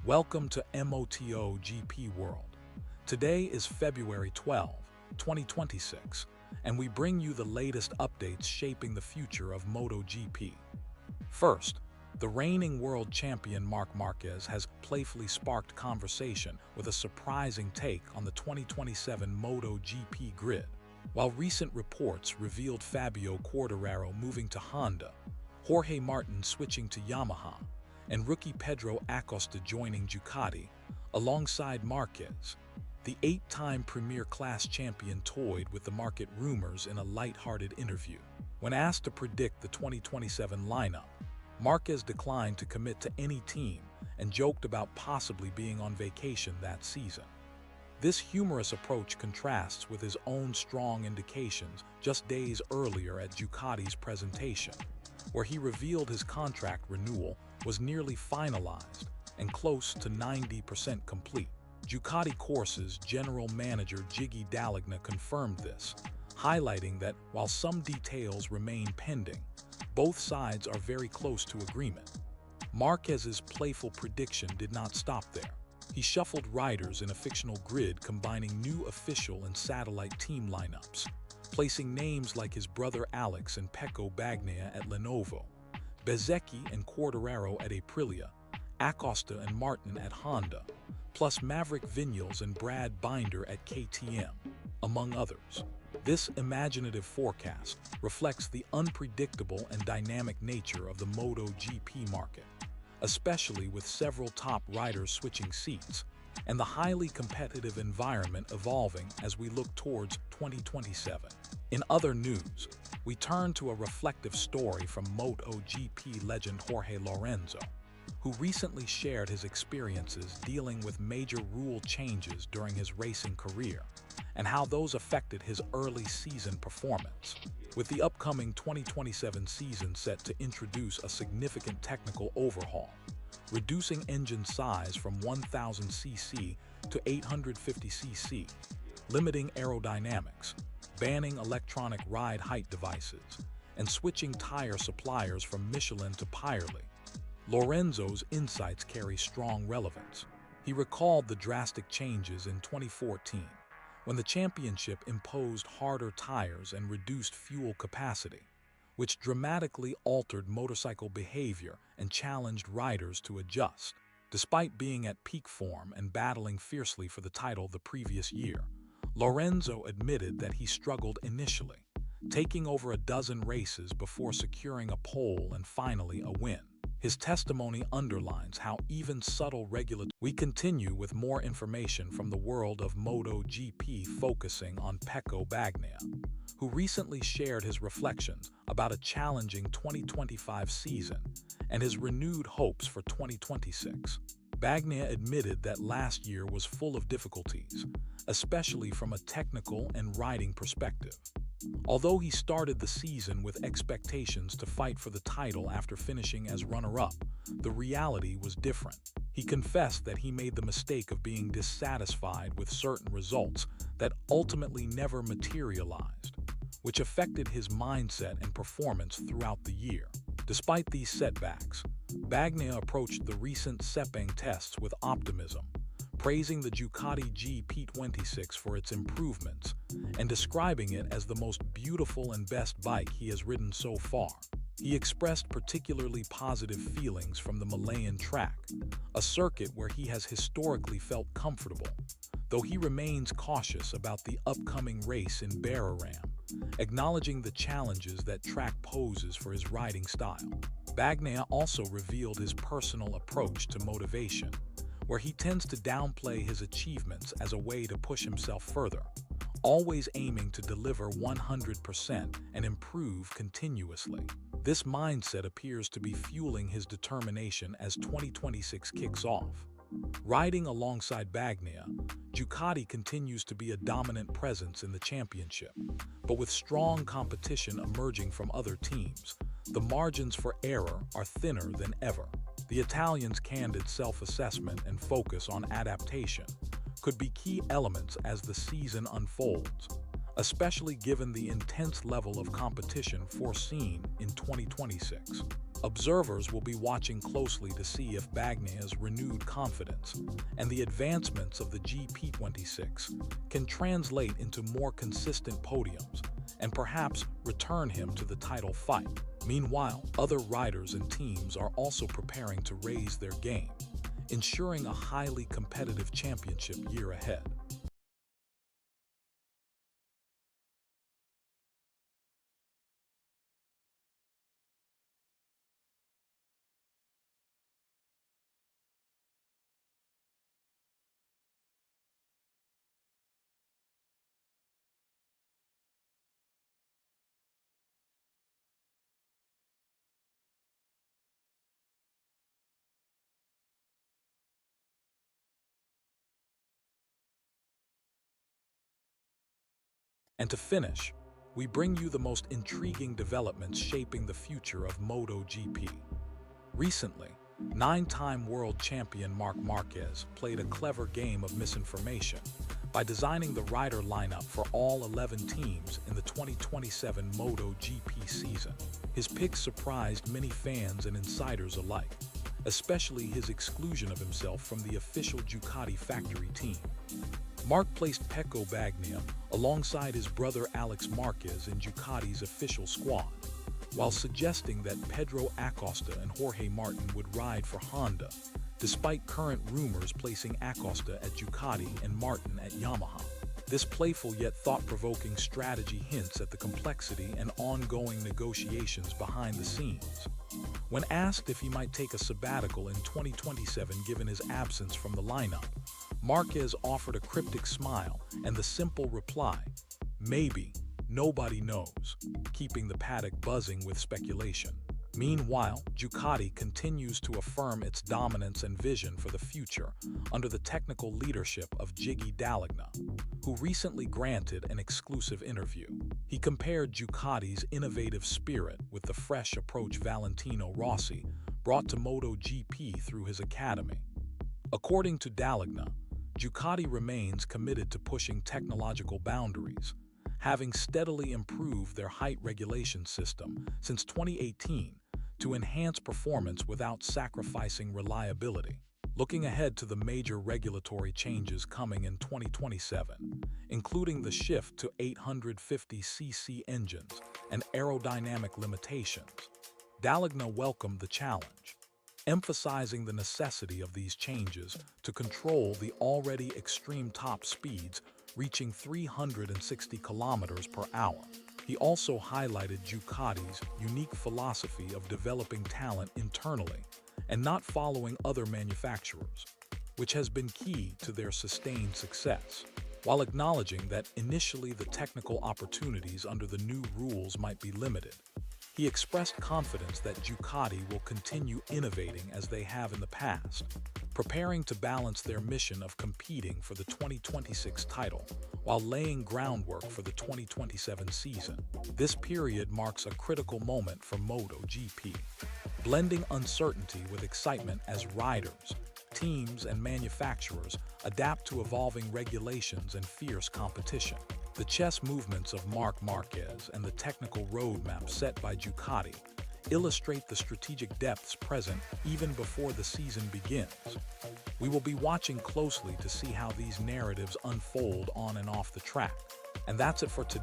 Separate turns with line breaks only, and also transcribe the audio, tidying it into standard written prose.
Welcome to MotoGP World. Today is February 12, 2026, and we bring you the latest updates shaping the future of MotoGP. First, the reigning world champion Marc Márquez has playfully sparked conversation with a surprising take on the 2027 MotoGP grid. While recent reports revealed Fabio Quartararo moving to Honda, Jorge Martin switching to Yamaha, and rookie Pedro Acosta joining Ducati, alongside Marquez, the 8-time Premier Class champion toyed with the market rumors in a light-hearted interview. When asked to predict the 2027 lineup, Marquez declined to commit to any team and joked about possibly being on vacation that season. This humorous approach contrasts with his own strong indications just days earlier at Ducati's presentation, where he revealed his contract renewal was nearly finalized and close to 90% complete. Ducati Corse's general manager Gigi Dall'Igna confirmed this, highlighting that while some details remain pending, both sides are very close to agreement. Marquez's playful prediction did not stop there. He shuffled riders in a fictional grid combining new official and satellite team lineups, placing names like his brother Alex and Pecco Bagnaia at Lenovo, Bezzecchi and Quartararo at Aprilia, Acosta and Martin at Honda, plus Maverick Viñales and Brad Binder at KTM, among others. This imaginative forecast reflects the unpredictable and dynamic nature of the MotoGP market, especially with several top riders switching seats, and the highly competitive environment evolving as we look towards 2027. In other news, we turn to a reflective story from MotoGP legend Jorge Lorenzo, who recently shared his experiences dealing with major rule changes during his racing career and how those affected his early season performance. With the upcoming 2027 season set to introduce a significant technical overhaul, reducing engine size from 1000cc to 850cc, limiting aerodynamics, banning electronic ride height devices, and switching tire suppliers from Michelin to Pirelli, Lorenzo's insights carry strong relevance. He recalled the drastic changes in 2014, when the championship imposed harder tires and reduced fuel capacity, which dramatically altered motorcycle behavior and challenged riders to adjust. Despite being at peak form and battling fiercely for the title the previous year, Lorenzo admitted that he struggled initially, taking over a dozen races before securing a pole and finally a win. His testimony underlines how even subtle regulatory. We continue with more information from the world of MotoGP, focusing on Pecco Bagnaia, who recently shared his reflections about a challenging 2025 season and his renewed hopes for 2026. Bagnaia admitted that last year was full of difficulties, especially from a technical and riding perspective. Although he started the season with expectations to fight for the title after finishing as runner-up, the reality was different. He confessed that he made the mistake of being dissatisfied with certain results that ultimately never materialized, which affected his mindset and performance throughout the year. Despite these setbacks, Bagnaia approached the recent Sepang tests with optimism, praising the Ducati GP26 for its improvements and describing it as the most beautiful and best bike he has ridden so far. He expressed particularly positive feelings from the Malayan track, a circuit where he has historically felt comfortable, though he remains cautious about the upcoming race in Bararam, acknowledging the challenges that track poses for his riding style. Bagnaia also revealed his personal approach to motivation, where he tends to downplay his achievements as a way to push himself further, always aiming to deliver 100% and improve continuously. This mindset appears to be fueling his determination as 2026 kicks off. Riding alongside Bagnaia, Ducati continues to be a dominant presence in the championship, but with strong competition emerging from other teams, the margins for error are thinner than ever. The Italians' candid self-assessment and focus on adaptation could be key elements as the season unfolds, especially given the intense level of competition foreseen in 2026. Observers will be watching closely to see if Bagnaya's renewed confidence and the advancements of the GP26 can translate into more consistent podiums and perhaps return him to the title fight. Meanwhile, other riders and teams are also preparing to raise their game, ensuring a highly competitive championship year ahead. And to finish, we bring you the most intriguing developments shaping the future of MotoGP. Recently, nine-time world champion Marc Márquez played a clever game of misinformation by designing the rider lineup for all 11 teams in the 2027 MotoGP season. His picks surprised many fans and insiders alike, especially his exclusion of himself from the official Ducati factory team. Marc placed Pecco Bagnaia alongside his brother Alex Marquez in Ducati's official squad, while suggesting that Pedro Acosta and Jorge Martin would ride for Honda, despite current rumors placing Acosta at Ducati and Martin at Yamaha. This playful yet thought-provoking strategy hints at the complexity and ongoing negotiations behind the scenes. When asked if he might take a sabbatical in 2027 given his absence from the lineup, Marquez offered a cryptic smile and the simple reply, "Maybe, nobody knows," keeping the paddock buzzing with speculation. Meanwhile, Ducati continues to affirm its dominance and vision for the future under the technical leadership of Gigi Dall'Igna, who recently granted an exclusive interview. He compared Ducati's innovative spirit with the fresh approach Valentino Rossi brought to MotoGP through his academy. According to Dall'Igna, Ducati remains committed to pushing technological boundaries, having steadily improved their height regulation system since 2018 to enhance performance without sacrificing reliability. Looking ahead to the major regulatory changes coming in 2027, including the shift to 850cc engines and aerodynamic limitations, Dall'Igna welcomed the challenge, emphasizing the necessity of these changes to control the already extreme top speeds reaching 360 kilometers per hour. He also highlighted Ducati's unique philosophy of developing talent internally and not following other manufacturers, which has been key to their sustained success, while acknowledging that initially the technical opportunities under the new rules might be limited. He expressed confidence that Ducati will continue innovating as they have in the past, preparing to balance their mission of competing for the 2026 title while laying groundwork for the 2027 season. This period marks a critical moment for MotoGP, blending uncertainty with excitement as riders, teams, and manufacturers adapt to evolving regulations and fierce competition. The chess movements of Marc Márquez and the technical roadmap set by Ducati illustrate the strategic depths present even before the season begins. We will be watching closely to see how these narratives unfold on and off the track. And that's it for today.